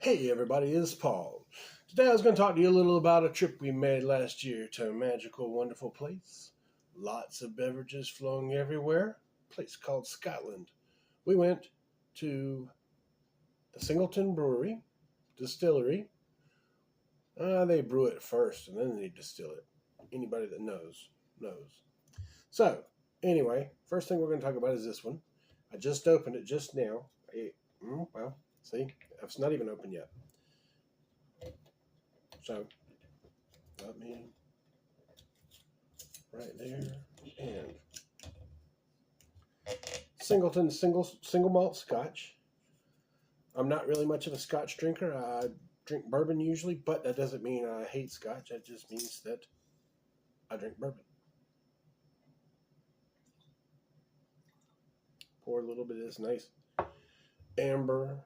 Hey everybody, it's Paul. Today I was going to talk to you a little about a trip we made last year to a magical, wonderful place. Lots of beverages flowing everywhere. A place called Scotland. We went to the Singleton Brewery, Distillery. They brew it first and then they distill it. Anybody that knows. So, anyway, first thing we're going to talk about is this one. I just opened it just now. Well, see, it's not even open yet. So, let me right there and Singleton single malt Scotch. I'm not really much of a Scotch drinker. I drink bourbon usually, but that doesn't mean I hate Scotch. That just means that I drink bourbon. Pour a little bit of this nice amber.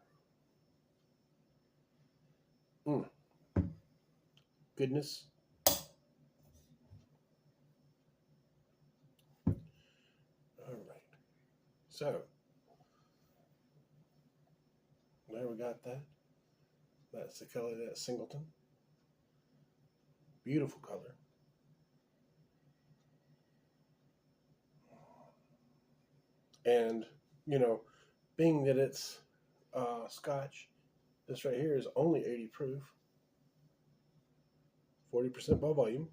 Goodness. All right. So, there we got that. That's the color of that Singleton. Beautiful color. And, being that it's Scotch, this right here is only 80 proof, 40% by volume.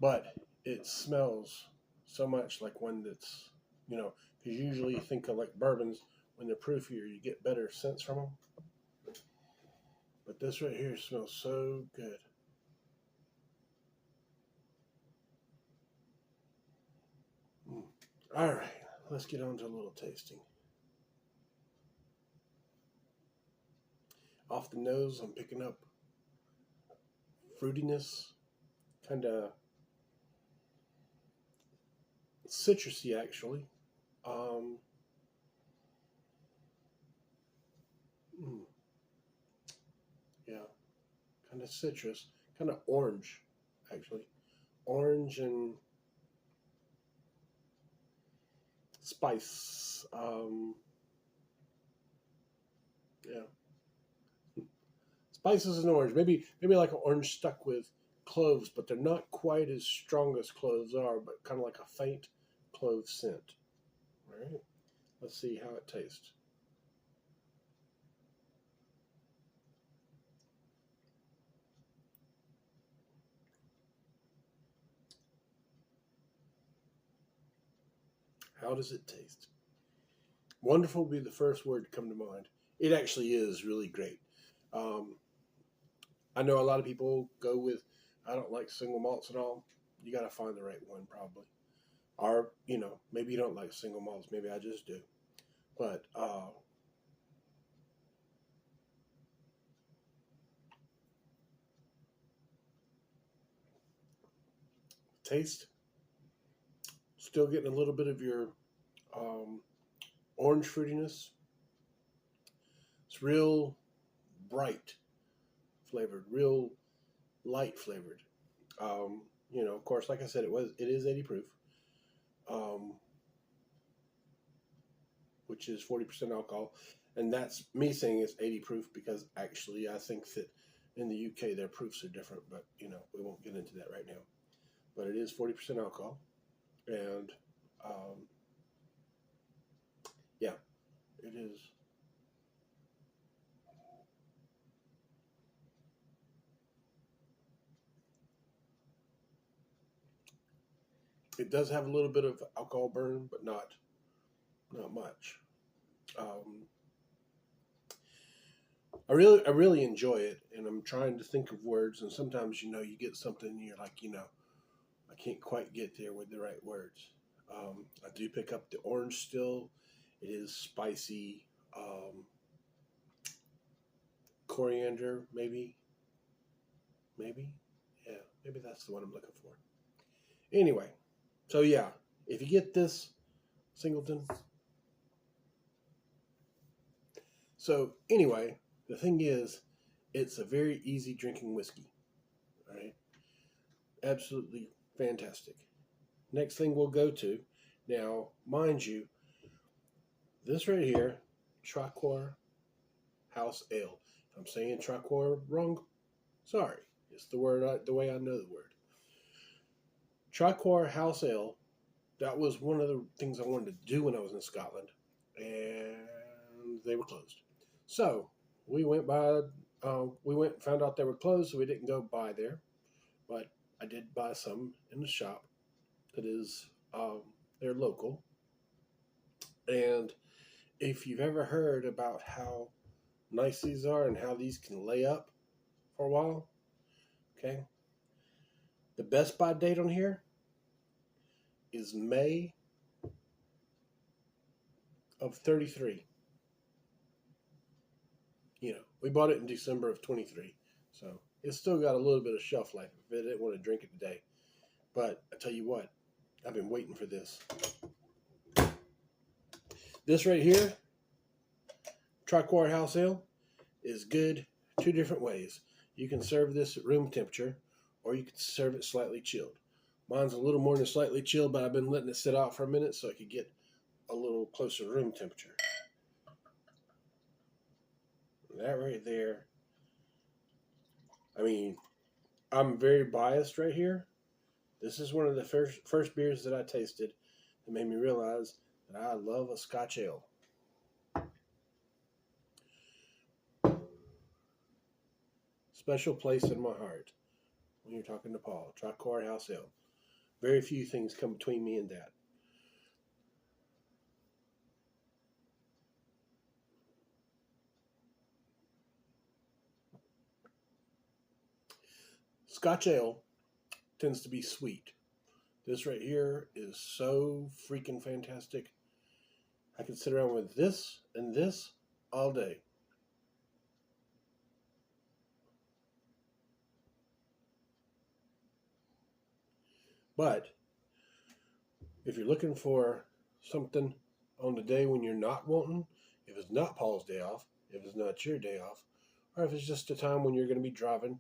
But it smells so much like one that's, because usually you think of like bourbons, when they're proofier, you get better scents from them. But this right here smells so good. All right, let's get on to a little tasting. Off the nose, I'm picking up fruitiness, kind of citrusy actually. Yeah, kind of citrus, kind of orange actually. Orange and spice. Yeah. Spices and orange. Maybe like an orange stuck with cloves, but they're not quite as strong as cloves are, but kind of like a faint clove scent. All right. Let's see how it tastes. How does it taste? Wonderful would be the first word to come to mind. It actually is really great. I know a lot of people go with, I don't like single malts at all. You got to find the right one probably. Or, maybe you don't like single malts. Maybe I just do. But taste, still getting a little bit of your orange fruitiness. It's real bright flavored, real light flavored. Of course, like I said, it is 80 proof, which is 40% alcohol, and that's me saying it's 80 proof because actually I think that in the UK their proofs are different, but we won't get into that right now. But it is 40% alcohol, and yeah, it is. It does have a little bit of alcohol burn, but not much. I really enjoy it, and I'm trying to think of words. And sometimes you get something, and you're like, I can't quite get there with the right words. I do pick up the orange still. It is spicy. Coriander, maybe. Yeah, maybe that's the one I'm looking for. Anyway, so yeah, if you get this Singleton. So anyway, the thing is, it's a very easy drinking whiskey. All right, absolutely fantastic. Next thing we'll go to, now, mind you, this right here, Trocor House Ale. If I'm saying Triquar wrong, sorry. It's the way I know the word. Triquar House Ale. That was one of the things I wanted to do when I was in Scotland, and they were closed. So we went and found out they were closed, so we didn't go by there. But I did buy some in the shop that is they're local. And if you've ever heard about how nice these are and how these can lay up for a while, okay, the best buy date on here is May of 33. We bought it in December of 23, so it's still got a little bit of shelf life if I didn't want to drink it today. But I tell you what, I've been waiting for this. This right here, Triquar House Ale, is good two different ways. You can serve this at room temperature, or you can serve it slightly chilled. Mine's a little more than slightly chilled, but I've been letting it sit out for a minute so I could get a little closer to room temperature. That right there. I mean, I'm very biased right here. This is one of the first beers that I tasted that made me realize that I love a Scotch ale. Special place in my heart when you're talking to Paul. Triquar House Ale. Very few things come between me and that. Scotch ale tends to be sweet. This right here is so freaking fantastic. I can sit around with this and this all day. But if you're looking for something on the day when you're not wanting, if it's not Paul's day off, if it's not your day off, or if it's just a time when you're going to be driving,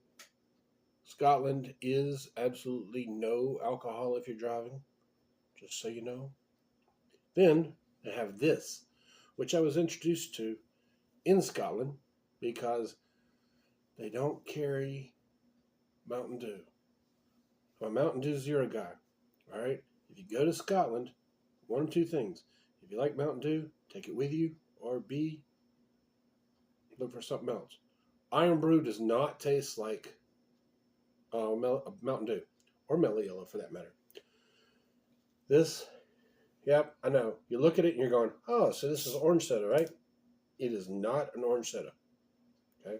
Scotland is absolutely no alcohol if you're driving, just so you know. Then they have this, which I was introduced to in Scotland because they don't carry Mountain Dew. I'm a Mountain Dew Zero guy. All right? If you go to Scotland, one of two things. If you like Mountain Dew, take it with you, or B, look for something else. Iron Brew does not taste like Mountain Dew, or Mellow Yellow for that matter. This, yep, I know. You look at it and you're going, oh, so this is orange soda, right? It is not an orange soda. Okay?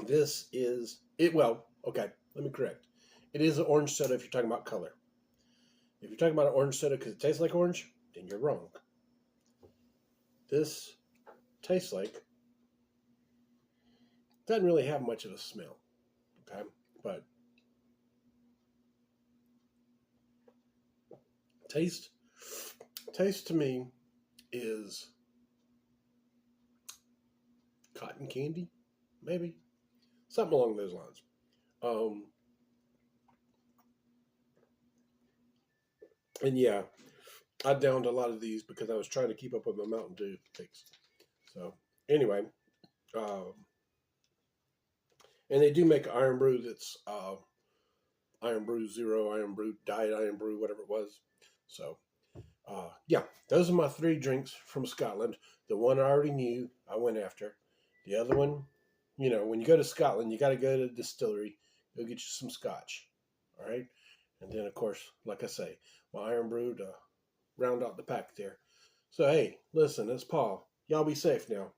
This is, okay, let me correct. It is an orange soda if you're talking about color. If you're talking about an orange soda because it tastes like orange, then you're wrong. This tastes like, doesn't really have much of a smell. Okay? But taste to me is cotton candy, maybe. Something along those lines. And yeah, I downed a lot of these because I was trying to keep up with my Mountain Dew takes. So anyway, and they do make Iron Brew that's Iron Brew Zero, Iron Brew Diet, Iron Brew, whatever it was. So yeah, those are my three drinks from Scotland. The one I already knew, I went after. The other one, when you go to Scotland, you got to go to the distillery, go get you some scotch. All right. And then, of course, like I say, my Iron Brew to round out the pack there. So, hey, listen, it's Paul. Y'all be safe now.